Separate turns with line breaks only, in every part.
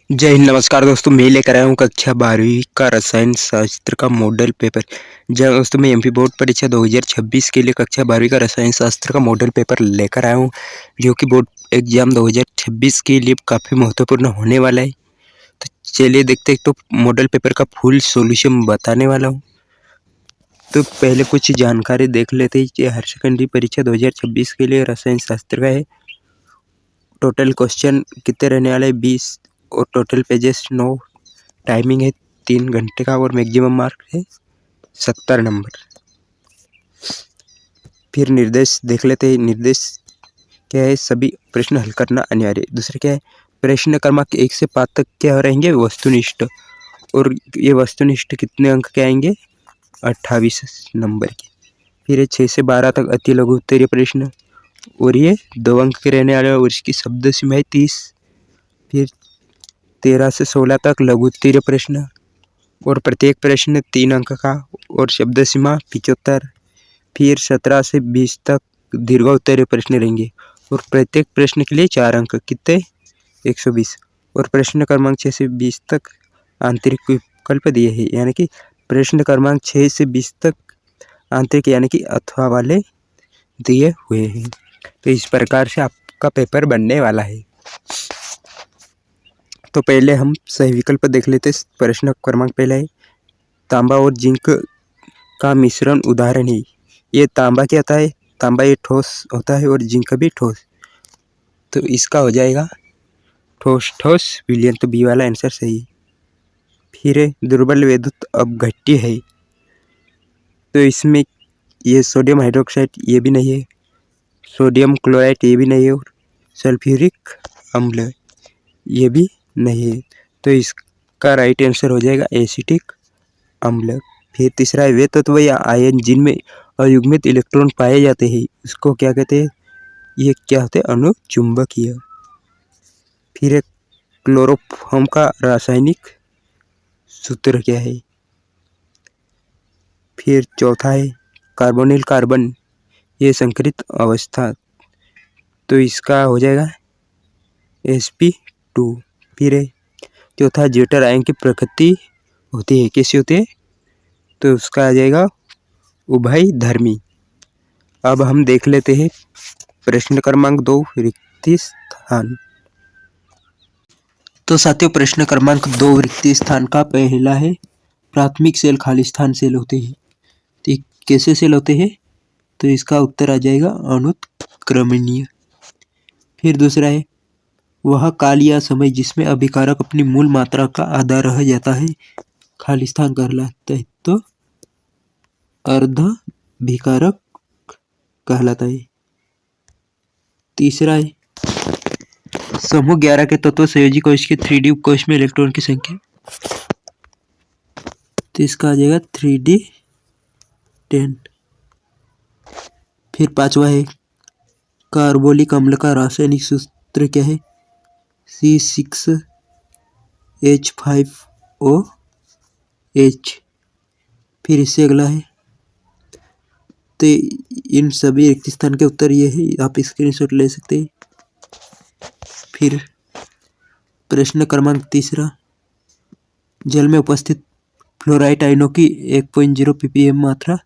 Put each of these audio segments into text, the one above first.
जय हिंद। नमस्कार दोस्तों, मैं लेकर आया हूँ कक्षा 12वीं का रसायन शास्त्र का मॉडल पेपर। जय दोस्तों, मैं एमपी बोर्ड परीक्षा 2026 के लिए कक्षा 12वीं का रसायन शास्त्र का मॉडल पेपर लेकर आया हूँ, जो कि बोर्ड एग्जाम 2026 के लिए काफ़ी महत्वपूर्ण होने वाला है। तो चलिए देखते हैं। तो मॉडल पेपर का फुल सॉल्यूशन बताने वाला हूँ। तो पहले कुछ जानकारी देख लेते हैं कि हायर सेकेंडरी परीक्षा 2026 के लिए रसायन शास्त्र का है। टोटल क्वेश्चन कितने रहने वाले 20 और टोटल पेजेस 9। टाइमिंग है 3 घंटे का और मैक्सिमम मार्क है 70 नंबर। फिर निर्देश देख लेते हैं। निर्देश क्या है? सभी प्रश्न हल करना अनिवार्य। दूसरे क्या है? प्रश्न क्रमांक 1 से 5 तक क्या रहेंगे? वस्तुनिष्ठ। और ये वस्तुनिष्ठ कितने अंक के आएंगे? 28 नंबर के। फिर 6 से 12 तक अति लघु उत्तरीय प्रश्न और ये 2 अंक के रहने वाले और इसकी शब्द सीमा है 30। फिर 13 से 16 तक लघु उत्तरीय प्रश्न और प्रत्येक प्रश्न 3 अंक का और शब्द सीमा 75। फिर 17 से 20 तक दीर्घ उत्तरीय प्रश्न रहेंगे और प्रत्येक प्रश्न के लिए 4 अंक। कितने? 120। और प्रश्न क्रमांक 6 से 20 तक आंतरिक विकल्प दिए हैं, यानी कि प्रश्न क्रमांक 6 से 20 तक आंतरिक यानी कि अथवा वाले दिए हुए हैं। तो इस प्रकार से आपका पेपर बनने वाला है। तो पहले हम सही विकल्प देख लेते। प्रश्न क्रमांक पहला है, तांबा और जिंक का मिश्रण उदाहरण है। ये तांबा क्या होता है? तांबा ये ठोस होता है और जिंक भी ठोस। तो इसका हो जाएगा ठोस ठोस विलयन। तो बी वाला आंसर सही है। फिर है, दुर्बल विद्युत अपघट्य है। तो इसमें ये सोडियम हाइड्रोक्साइड ये भी नहीं है, सोडियम क्लोराइड ये भी नहीं है और सल्फ्यूरिक अम्ल ये भी नहीं है। तो इसका राइट आंसर हो जाएगा एसिटिक अम्ल। फिर तीसरा है, वे तत्व या आयन जिनमें अयुग्मित इलेक्ट्रॉन पाए जाते हैं उसको क्या कहते हैं? ये क्या होते हैं? अनुचुंबकीय। फिर एक, क्लोरोफॉर्म का रासायनिक सूत्र क्या है? फिर चौथा है, कार्बोनिल कार्बन ये संकरित अवस्था। तो इसका हो जाएगा sp2। फिर है चौथा, जेटर आयन की प्रकृति होती है, कैसी होती है? तो उसका आ जाएगा उभयधर्मी। अब हम देख लेते हैं प्रश्न क्रमांक 2, रिक्ति स्थान। तो साथियों, प्रश्न क्रमांक 2 रिक्ति स्थान का पहला है, प्राथमिक सेल खाली स्थान सेल होते हैं। तो कैसे सेल होते हैं? तो इसका उत्तर आ जाएगा अनुत्क्रमणीय। फिर दूसरा है, वह काल या समय जिसमें अभिकारक अपनी मूल मात्रा का आधा रह जाता है खाली स्थान कहलाता है। तो अर्धभिकारक कहलाता है। तीसरा है, समूह 11 के तत्व संयोजी कोश के 3D उपकोश में इलेक्ट्रॉन की संख्या। तो इसका आ जाएगा 3D10। फिर पांचवा है, कार्बोलिक अम्ल का रासायनिक सूत्र क्या है? C6H5OH। फिर इससे अगला है, तो इन सभी रिक्त स्थान के उत्तर ये है, आप स्क्रीनशॉट ले सकते हैं। फिर प्रश्न क्रमांक तीसरा, जल में उपस्थित फ्लोराइड आयनों की 1.0 ppm मात्रा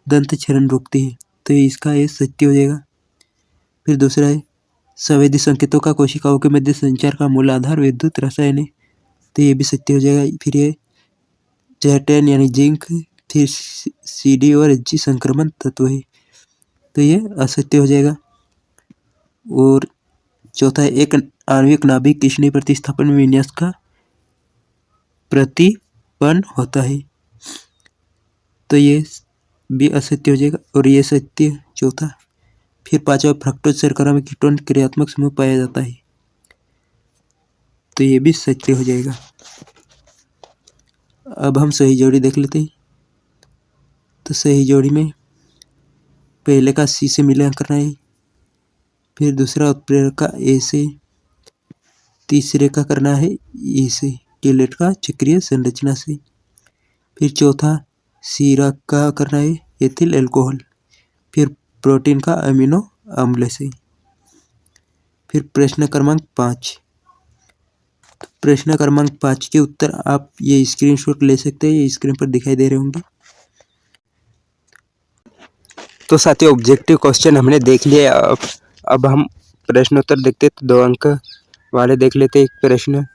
दंत क्षरण रोकती है। तो इसका ये सत्य हो जाएगा। फिर दूसरा है, संवेदी संकेतों का कोशिकाओं के मध्य संचार का मूल आधार विद्युत रसायन है। तो ये भी सत्य हो जाएगा। फिर ये Z10 यानी जिंक, फिर CD और Hg संक्रमण तत्व है। तो ये असत्य हो जाएगा। और चौथा है, एक आणविक नाभिक किसने प्रतिस्थापन विन्यास का प्रतिपन्न होता है। तो ये भी असत्य हो जाएगा और ये सत्य चौथा। फिर पांचवा, फ्रक्टोज शर्करा में कीटोन क्रियात्मक समूह पाया जाता है। तो ये भी सत्य हो जाएगा। अब हम सही जोड़ी देख लेते हैं। तो सही जोड़ी में पहले का C से मिलान करना है, फिर दूसरा उत्प्रेरक का A से, तीसरे का करना है E से, केलेट का चक्रीय संरचना से। फिर चौथा सीरा का करना है एथिल एल्कोहल, फिर प्रोटीन का अमीनो अम्ल से। फिर प्रश्न क्रमांक 5, प्रश्न क्रमांक 5 के उत्तर आप ये स्क्रीनशॉट ले सकते हैं, ये स्क्रीन पर दिखाई दे रहे होंगे। तो साथियों ऑब्जेक्टिव क्वेश्चन हमने देख लिया। अब हम प्रश्नोत्तर देखते, तो 2 अंक वाले देख लेते एक प्रश्न,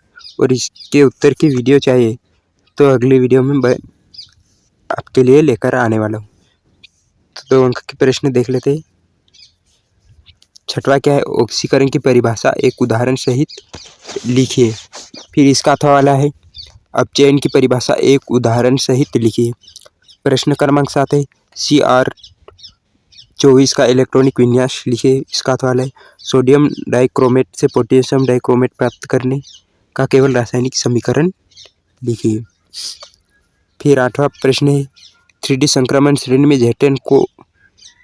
और इसके उत्तर की वीडियो चाहिए तो अगली वीडियो में आपके लिए लेकर आने वाला हूँ। तो 2 अंक के प्रश्न देख लेते हैं। छठवां क्या है, ऑक्सीकरण की परिभाषा एक उदाहरण सहित लिखिए। फिर इसका अथवा वाला है, अपचयन की परिभाषा एक उदाहरण सहित लिखिए। प्रश्न क्रमांक 7 है, Cr24 का इलेक्ट्रॉनिक विन्यास लिखिए। इसका अथवा वाला है, सोडियम डाइक्रोमेट से पोटेशियम डाइक्रोमेट प्राप्त करने का केवल रासायनिक समीकरण लिखिए। फिर 8वां प्रश्न है, 3D संक्रमण श्रेणी में ज़ेटन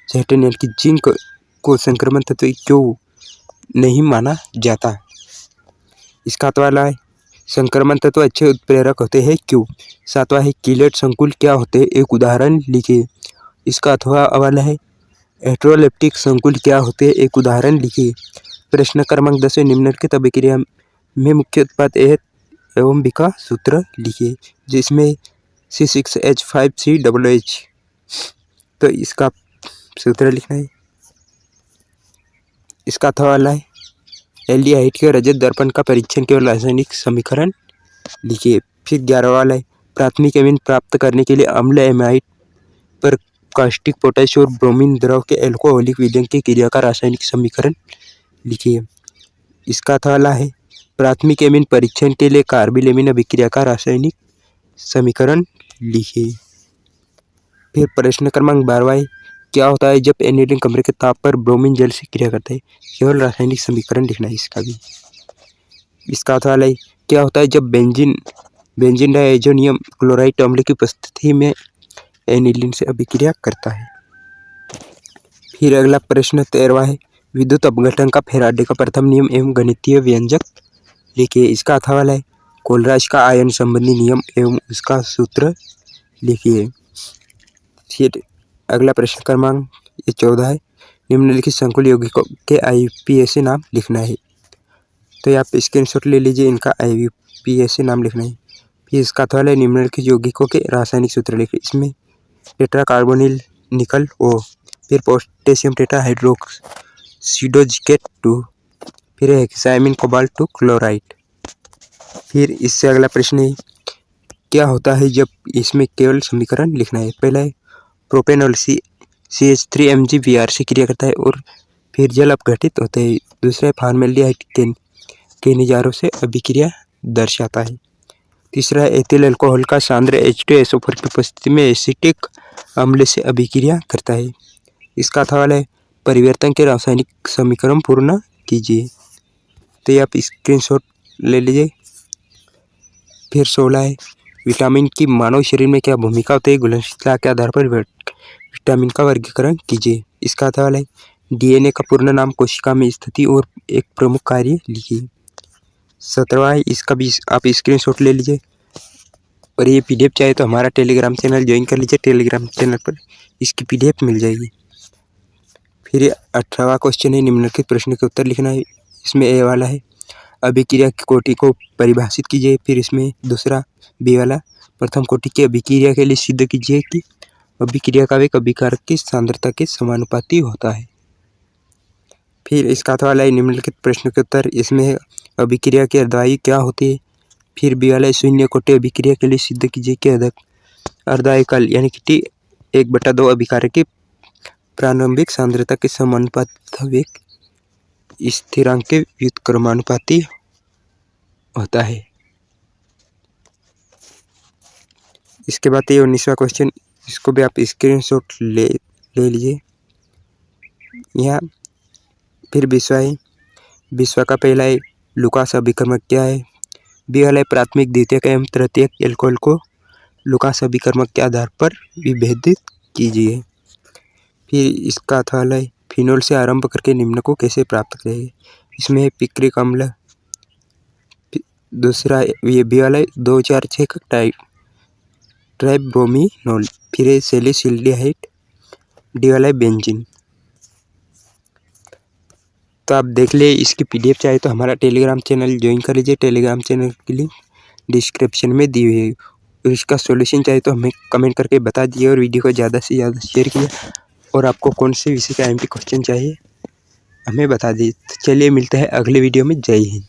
यानी कि जिंक को संक्रमण तत्व क्यों नहीं माना जाता। इसका अथवा वाला है, संक्रमण तत्व अच्छे उत्प्रेरक होते हैं क्यों। 7वां है, कीलेट संकुल क्या होते हैं, एक उदाहरण लिखिए। इसका अथवा वाला है, हेटेरोलेप्टिक संकुल क्या होते हैं, एक उदाहरण लिखिए। प्रश्न क्रमांक 10 निम्नलिखित अभिक्रिया में मुख्य उत्पाद A एवं B का सूत्र लिखिए, जिसमें C6H5COOH, तो इसका सूत्र लिखना है। इसका अथवा वाला है, एल्डिहाइड के रजत दर्पण का परीक्षण केवल रासायनिक समीकरण लिखिए। फिर 11वां वाला है, प्राथमिक एमीन प्राप्त करने के लिए अम्ल एमाइड पर कास्टिक पोटैश और ब्रोमीन द्रव के एल्कोहलिक विलयन की क्रिया का रासायनिक समीकरण लिखिए। इसका अथवा वाला है, प्राथमिक एमीन परीक्षण के लिए कार्बिल अभिक्रिया का रासायनिक समीकरण लिखिए। फिर प्रश्न क्रमांक 12 है, क्या होता है जब एनिलीन कमरे के ताप पर ब्रोमीन जल से क्रिया करता है, केवल रासायनिक समीकरण लिखना है इसका भी। इसका अथवा वाला है, क्या होता है जब बेंजीन डाइएजोनियम क्लोराइड अम्ल की उपस्थिति में एनिलीन से अभिक्रिया करता है। फिर अगला प्रश्न 13वां है, विद्युत अपघटन का फैराडे का प्रथम नियम एवं गणितीय व्यंजक लिखिए। इसका अथवा वाला है, कोलराज का आयन संबंधी नियम एवं उसका सूत्र लिखिए। फिर अगला प्रश्न क्रमांक 14 है, निम्नलिखित संकुल यौगिकों के IUPAC नाम लिखना है। तो आप स्क्रीनशॉट ले लीजिए, इनका IUPAC नाम लिखना है। फिर इसका अथवा है, निम्नलिखित यौगिकों के रासायनिक सूत्र लिखिए। इसमें टेट्रा कार्बोनिल निकल O, फिर पोटेशियम टेट्रा हाइड्रोक्सीडोजिकेट 2, फिर हेक्साइमिन कोबाल्ट 2 क्लोराइड। फिर इससे अगला प्रश्न है, क्या होता है जब इसमें केवल समीकरण लिखना है। पहला है, प्रोपेनॉल CH3MgBr से क्रिया करता है और फिर जल अपघटित होते हैं। दूसरा है, फॉर्मेल्डिहाइड के नज़ारों से अभिक्रिया दर्शाता है। तीसरा है, एथिल अल्कोहल का सांद्र H2SO4 की उपस्थिति में एसिटिक अम्ल से अभिक्रिया करता है। इसका अथवा वाला है, परिवर्तन के रासायनिक समीकरण पूर्ण कीजिए। तो ये आप स्क्रीनशॉट ले लीजिए। फिर 16 है, विटामिन की मानव शरीर में क्या भूमिका होती है, घुलनशीलता के आधार पर विटामिन का वर्गीकरण कीजिए। इसका अथवा वाला है, DNA का पूर्ण नाम, कोशिका में स्थिति और एक प्रमुख कार्य लिखिए। 17वां है, इसका भी आप स्क्रीनशॉट ले लीजिए, और ये PDF चाहिए तो हमारा टेलीग्राम चैनल ज्वाइन कर लीजिए। टेलीग्राम चैनल पर इसकी PDF मिल जाएगी। फिर 18वां क्वेश्चन है, निम्नलिखित प्रश्न के उत्तर लिखना है। इसमें A वाला है, अभिक्रिया की कोटि को परिभाषित कीजिए। फिर इसमें दूसरा B वाला, प्रथम कोटि की अभिक्रिया के लिए सिद्ध कीजिए कि अभिक्रिया का वेग अभिकारक की सांद्रता के समानुपाती होता है। फिर इसका अथवा वाला है, निम्नलिखित प्रश्न के उत्तर। इसमें है, अभिक्रिया की अर्धवायु क्या होती है। फिर B वाला है, शून्य कोटि अभिक्रिया के लिए सिद्ध कीजिए कि अर्धवायुकाल यानी कि T1/2 अभिकारक की प्रारंभिक सांद्रता के समानुपाती वेग स्थिरांक के व्युत्क्रमानुपाती होता है। इसके बाद ये 19वां क्वेश्चन, इसको भी आप स्क्रीनशॉट ले लीजिए यहाँ। फिर 20वां है, 20वां का पहला है, लुकास अभिकर्मक क्या है। B वाला है, प्राथमिक द्वितीयक एवं तृतीयक एल्कोहल को लुकास अभिकर्मक के आधार पर विभेदित कीजिए। फिर इसका अथवा वाला है, फिनोल से आरंभ करके निम्न को कैसे प्राप्त करें। इसमें पिक्रिक अम्ल। दूसरा ये B वाला है, 2,4,6 का ट्राइब्रोमीनोल। फिर है सैलिसिल्डिहाइड। D वाला है, बेंजीन। तो आप देख ले। इसकी PDF चाहिए तो हमारा टेलीग्राम चैनल ज्वाइन कर लीजिए। टेलीग्राम चैनल की लिंक डिस्क्रिप्शन में दी हुई है। और इसका सॉल्यूशन चाहिए तो हमें कमेंट करके बता दिए और वीडियो को ज़्यादा से ज़्यादा शेयर किए। और आपको कौन से विषय का MP क्वेश्चन चाहिए हमें बता दीजिए। तो चलिए मिलते हैं अगले वीडियो में। जय हिंद।